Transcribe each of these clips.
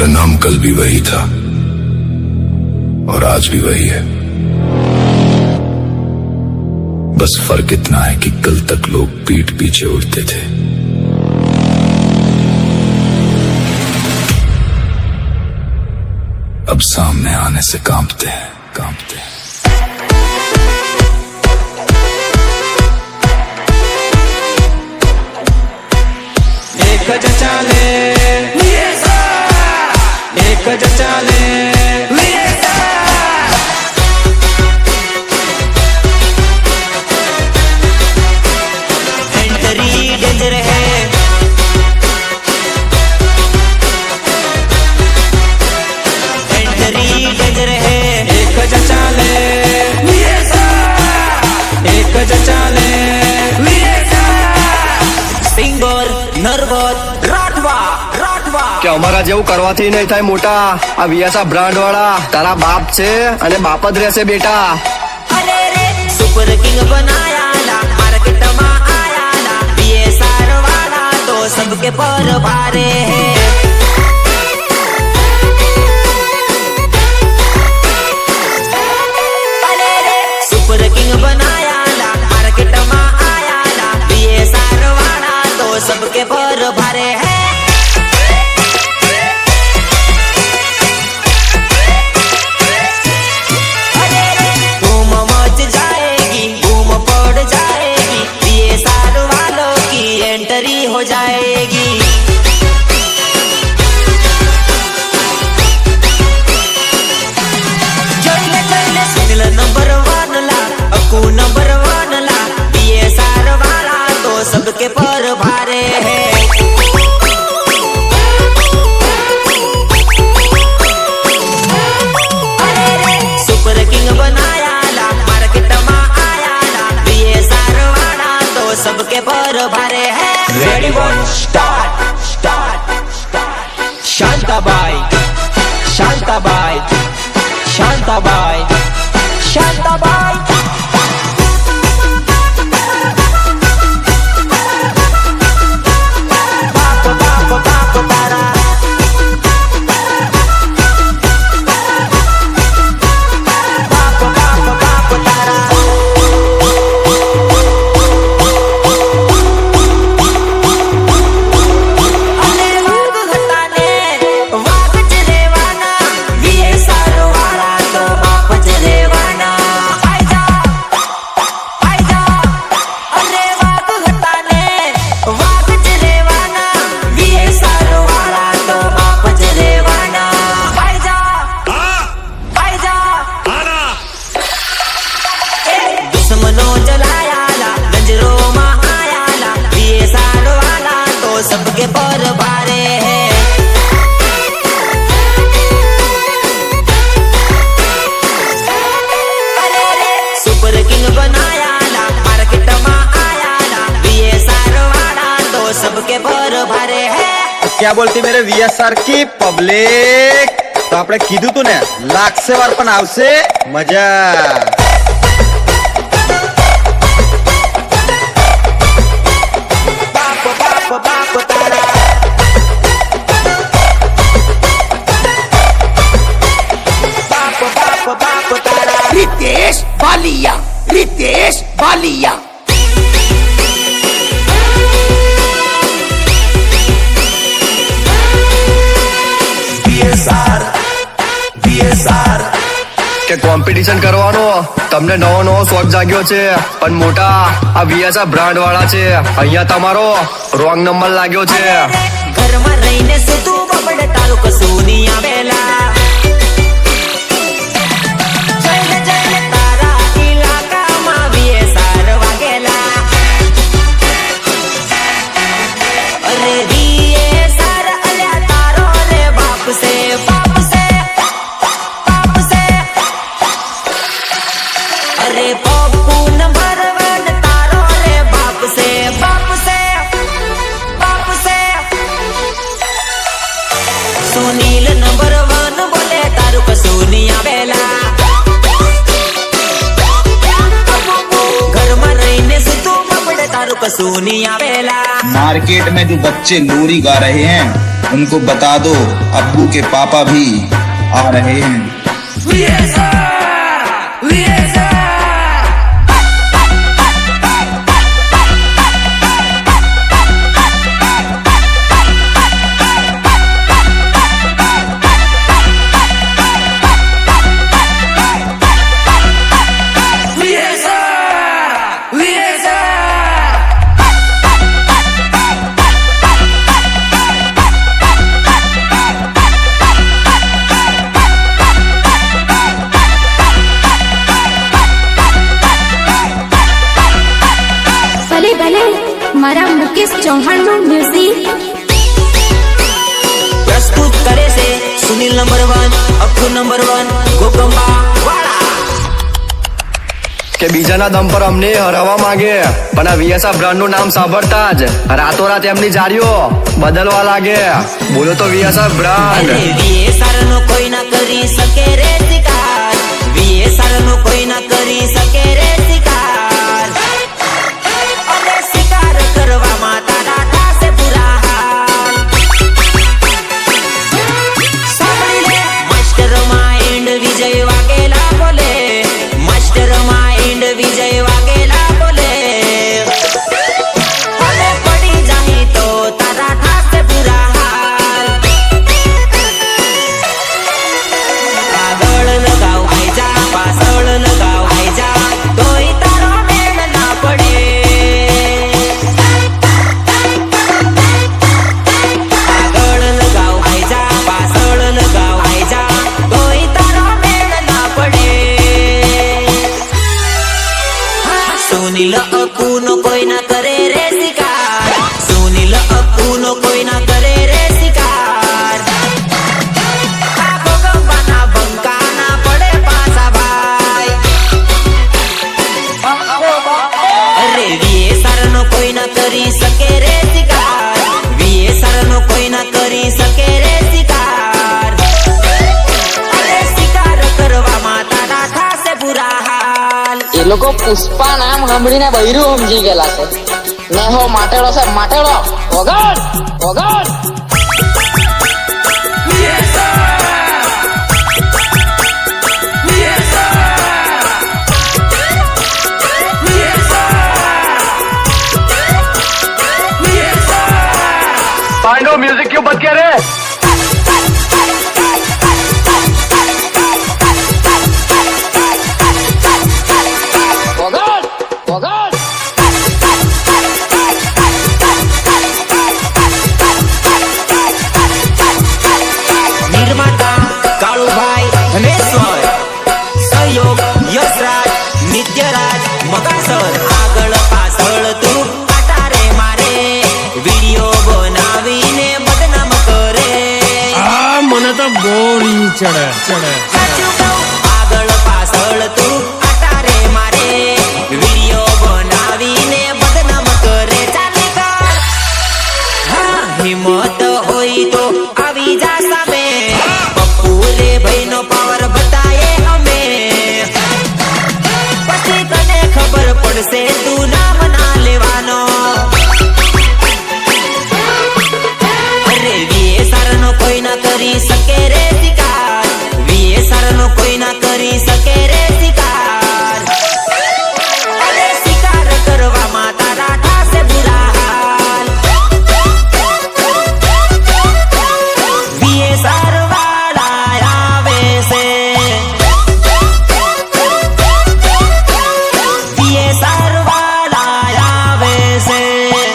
मेरा नाम कल भी वही था और आज भी वही है। बस फर्क इतना है कि कल तक लोग पीठ पीछे उड़ते थे, अब सामने आने से कांपते हैं। एक गज चाले, एक गज चाले, एंट्री डेंजर है, एंट्री डेंजर है। एक गज चाले, एक गज चाले, સિંગર નરવત રાઠવા રાઠવા કે અમારા જેવું કરવાથી નહીં થાય મોટા. આ વીએસઆર બ્રાન્ડ વાળા તારા બાપ છે અને બાપ જ રહેશે બેટા. અરે રે સુપર કિંગ બનાયાલા માર્કેટમાં આયાલા વીએસઆર વાળા તો સબકે પર ભારે હે. અરે રે સુપર કિંગ બનાયાલા માર્કેટમાં આયાલા વીએસઆર વાળા તો सबके पर भारे है. धूम मच जाएगी, धूम पड़ जाएगी, वीएसआर वालों की एंट्री हो जाएगी. सुनील नंबर 1 ला, अक्कू नंबर 1 ला, वीएसआर वाला तो सबके पर भारे है. सुपर किंग बनायाला मार्केटમાં આયાલા વીએસઆર વાળા તો सबके पर भारे है. Ready one start start start. Shantabai Shantabai Shantabai Shantabai सबके पर भारे है. सुपर किंग बनायाला मार्केटમાં आयाला वीएसआर वाला तो सबके पर भारे है. क्या बोलती मेरे વીએસઆર की પબ્લિક? તો આપણે કીધું તું ને લાગશે વાર પણ આવશે મજા. रितेश बालिया, रितेश बालिया. કે કોમ્પિટિશન કરવાનો તમને નવો નવો શોખ જાગ્યો છે, પણ મોટા આ વીએસઆર બ્રાન્ડ વાળા છે, અહીંયા તમારો રોંગ નંબર લાગ્યો છે. ઘરમાં રહીને સીધું બબડે તારું કશું નહીં આવેલા. सुनील नंबर 1 बोले तारू कसूर नहीं आवेला. घर में रहने से तू बबड़े तारू कसूर नहीं आवेला. मार्केट में जो बच्चे लोरी गा रहे हैं उनको बता दो अब्बू के पापा भी आ रहे हैं। ભલે ભલે મારા મુકેશ ચૌહાણનું મ્યુઝિક પ્રસ્તુત કરે છે સુનિલ નંબર 1 અખુ નંબર 1 ગોગંબા વાળા કે બીજાના દમ પર અમને હરાવવા માંગે પણ આ વીએસઆર બ્રાન્ડ નું નામ સાંભળતા જ રાતોરાત એમની જારીઓ બદલવા લાગે. બોલો તો વીએસઆર બ્રાન્ડ. અરે વીએસઆર નો કોઈ ના કરી શકે રે શિકાર, વીએસઆર નો કોઈ ના કરી શકે રે શિકાર. અરે શિકાર કરવામાં તારા થાશે બુરા હાલ. સાંભળી લે માસ્ટર માઇન્ડ વિજય વાઘેલા બોલે, માસ્ટર માઇન્ડ વિજય વાઘેલા બોલે. અને પડી જાય તો તારા થાશે બુરા હાલ. આગળ લગાવ આઈ જા, પાછળ લગાવ આઈ જા, તોય તારો મેળ ના પડે. આગળ લગાવ આઈ જા, પાછળ લગાવ આઈ જા, તોય તારો મેળ ના પડે. સુનિલ અકુ નો કોઈ ના કરે રે શિકાર, સુનિલ અકુ નો કોઈ ના કરે રે શિકાર. આ ભોગવવાના બંકા ના પડે પાછા ભાઈ. અરે વીએસઆર નો કોઈ ના કરી શકે રે શિકાર, વીએસઆર નો કોઈ ના કરી શકે રે શિકાર. અરે શિકાર કરવામાં તારા થાશે બુરા હાલ. એ લોકો પુષ્પા નામ સાંભળીને બૈરું સમજી ગયેલા છે. ને હો માટેડો છે, માટેડો વગર વગર. पांडो म्यूजिक क्यों बंद किया रे? વગર વગર. નિર્માતા કાળુભાઈ ધનેશ્વર, સહયોગ યશરાજ નિત્યરાજ મકાસર. આગળ પાછળ તું કાટા રે મારે, વિડીયો બનાવીને બદનામ કરે. મને તો બોરી ચડે સાચું કહું, આગળ પાછળ તું કાટા રે મારે, વિડીયો બનાવીને બદનામ કરે. ચાલી કર. હા હિંમત હોય તો આવી જા સામે, પપ્પુલે ભાઈનો પાવર બતાએ અમે. પછી તને ખબર પડશે તું નામ ના લેવાનો. અરે વીએસઆર નો કોઈ ના કરી શકે રે શિકાર, વીએસઆર નો કોઈ ના કરી શકે રે શિકાર. અરે શિકાર કરવામાં તારા થાશે બુરા હાલ. વીએસઆર વાળા આવે છે, વીએસઆર વાળા આવે છે.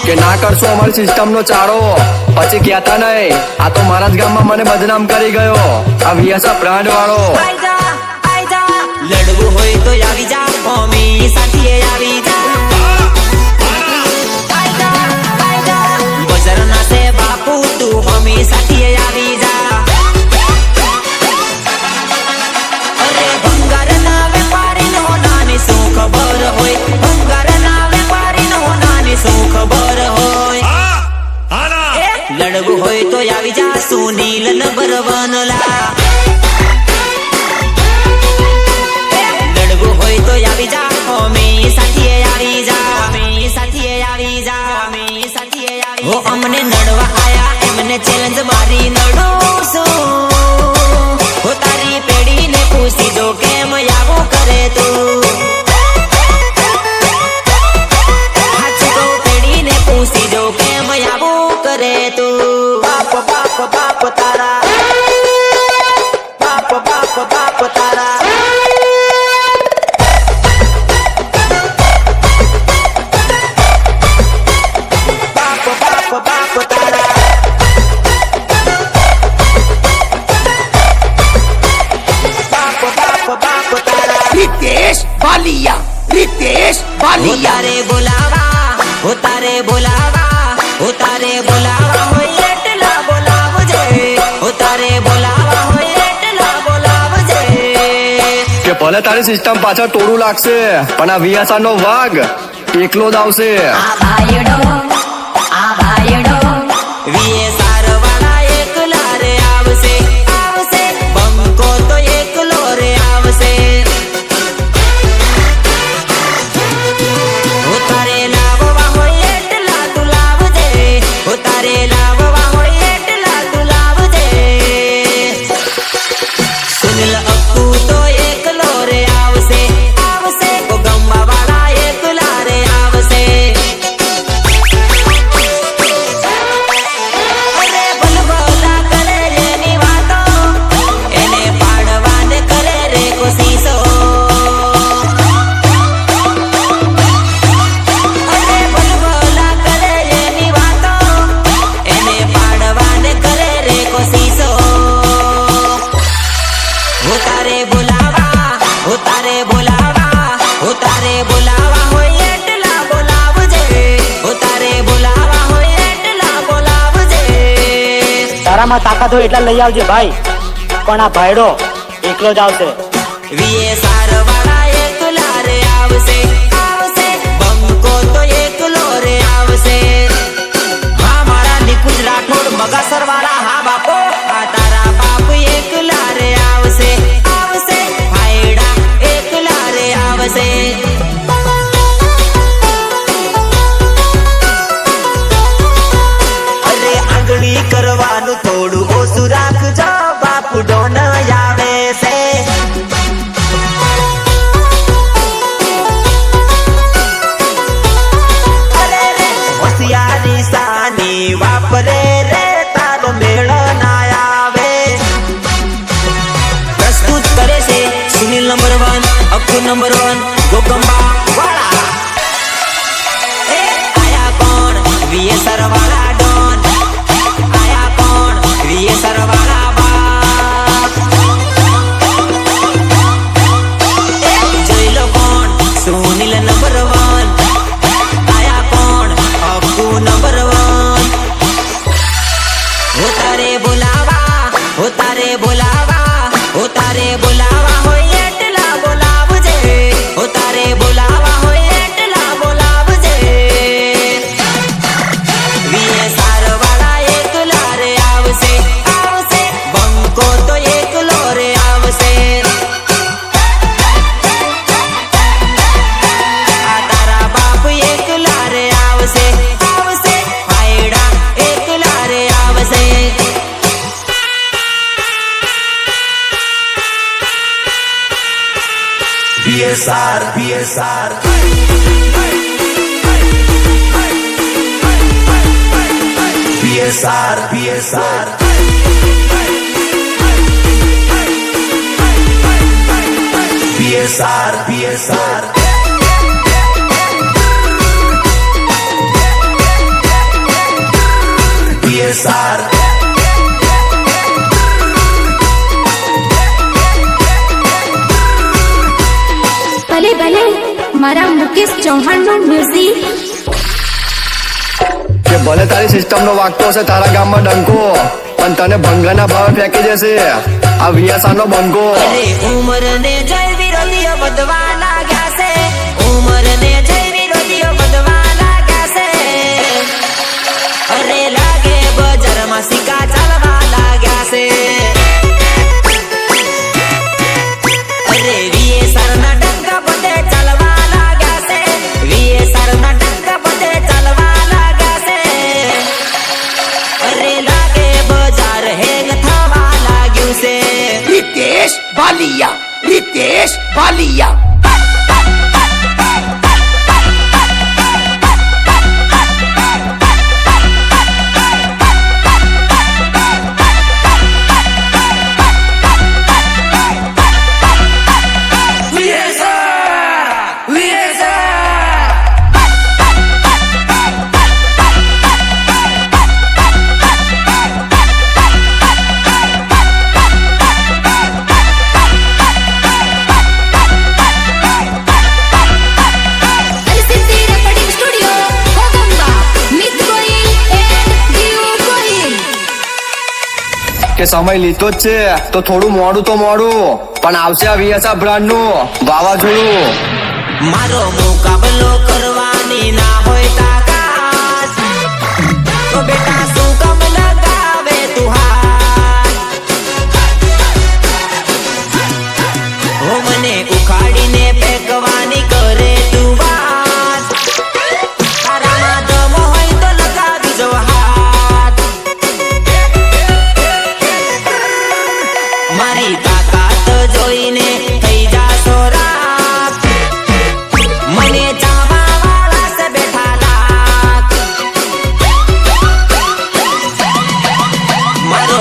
કે ના કરશો અમારી સિસ્ટમ નો ચાળો પછી કહેતા નહીં આ તો મારા જ ગામમાં મને બદનામ કરી ગયો આ વીએસઆર બ્રાન્ડ વાળો. આઈ જા, આઈ જા, લડવું હોય તો આવી જા, મમ્મી સાથે આવી જા. આઈ જા, આઈ જા, બજાર ના છે બાપુ તું મમ્મી સાથે આવી જા. અરે ભંગાર ના વેપારી નો નાની શું ખબર હોય, ભંગાર ના વેપારી નો નાની શું ખબર હોય. લડવું હોય તો આવી જા, સુનિલ નંબર 1 લા. લડવું હોય તો આવી જા, મમ્મી સાથે આવી જા, મમ્મી સાથે આવી જા, મમ્મી સાથે આવી જા. અમને નડવા આયા એમને તને ચેલેન્જ મારી નડું છું હો તારી પેઢીને પૂછી જો કેમ આવું કરે તું હાચું કહું પેઢીને પૂછી જો કેમ આવું કરે તું બાપ બાપ બાપ તારા બાપ બાપ બાપ તારા रितेश बालिया रितेश बालिया हो तारे बोलावा हो એટલા બોલાવજે હો તારે બોલાવા હોય એટલા બોલાવજે કે ભલે તારી સિસ્ટમ પાછળ તોડું લાગશે પણ આ વિયાસા નો વાઘ એકલો જ આવશે. આ ભાઈડો વીએ સારવાળા એકલા રે આવશે આવશે બંકો તો એકલો રે આવશે હો તારે લાવવા હોય એટલા તું લાવજે હો તારે લાવવા હોય એટલા તું લાવજે સુનિલ અક્કુ તો એકલો રે આવશે આવશે ઓ ગમવા વાળા એકલા રે આવશે અરે બલબલા કરે રે ની વાતો એને પાડવાને કરે રે કોશિશો અરે બલબલા કરે રે ની વાતો એને પાડવાને કરે રે કોશિશો હો તારે બોલાવા હોય એટલા બોલાવજે હો તારે બોલાવા હોય એટલા બોલાવજે તારામાં તાકાત હોય એટલા લઈ આવજે ભાઈ પણ આ ભાઈડો એકલો જ આવશે. વીએ સારવાળા એકલા રે આવશે આવશે બંકો તો એકલો રે આવશે હા મારા નિકુંજ રાઠોડ મગાસર વાળા હા બાપો આ તારા બાપ એકલા રે આવશે આવશે ભાઈડા એકલા રે આવશે અરે આંગળી કરવાનું થોડું ઓછું રાખજો બાપુ ડોન આવે છે અરે રે હોશિયારી સાની વાપરે રે તારો મેળ ના આવે પ્રસ્તુત કરે છે સુનિલ નંબર 1 અક્કુ નંબર 1 ગોગંબા વાળા એ આયા કોણ વીએ સરવાળા ડોન આયા કોણ વીએ સરવાળા બાપ એ જોઈ લો કોણ સુનિલ નંબર 1 આયા કોણ અક્કુ નંબર 1 હો તારે બોલાવા હોય એટલા બોલાવજે હો તારે બોલાવા હોય એટલા બોલાવજે વીએ સારવાળા એકલા રે આવશે આવશે બંકો તો એકલો રે આવશે આ તારા બાપ એકલા રે આવશે આવશે ભાઈડા એકલા રે આવશે BSR ભલે ભલે મારા મુકેશ ચૌહાણનું મ્યુઝિક કે ભલે તારી સિસ્ટમ નો વાગતો હશે તારા ગામમાં ડંકો પણ તને ભંગાના ભાવે ફેંકી દેશે આ વિયાસા નો બંકો. અરે ઉમરને જય વિરોધીઓ વધવા લાગ્યા છે ઉમરને જય વિરોધીઓ વધવા લાગ્યા છે અરે લાગે બજારમાં સિક્કા ચાલવા લાગ્યા છે અરે વીએ સરના ડંકા બધે ચાલવા લાગ્યા છે વીએ સરના ડંકા બધે ચાલવા લાગ્યા છે અરે લાગે बालिया रितेश बालिया પરિસ્થિતિ રેકોર્ડિંગ સ્ટુડિયો કોગંબા મિત ગોહિલ એન્ડ દીવ ગોહિલ. કે સમય લીધો જ છે તો થોડું મોડું તો મોડું પણ આવશે આ વીએસઆર બ્રાન્ડ નું વાવાઝોડું. મારો મુકાબલો કરવાની ના હોય તાકાત તો બેટા શું કામ લગાવે તું હાથ હો મને ઉખાડીને ફેંકવાની કરે તું વાત તારામાં દમ હોય તો લગાવી જો હાથ મારી તાકાત જોઈને થઈ જાશો રાત મને ચાવા વાળા સે બેઠા લાખ મારો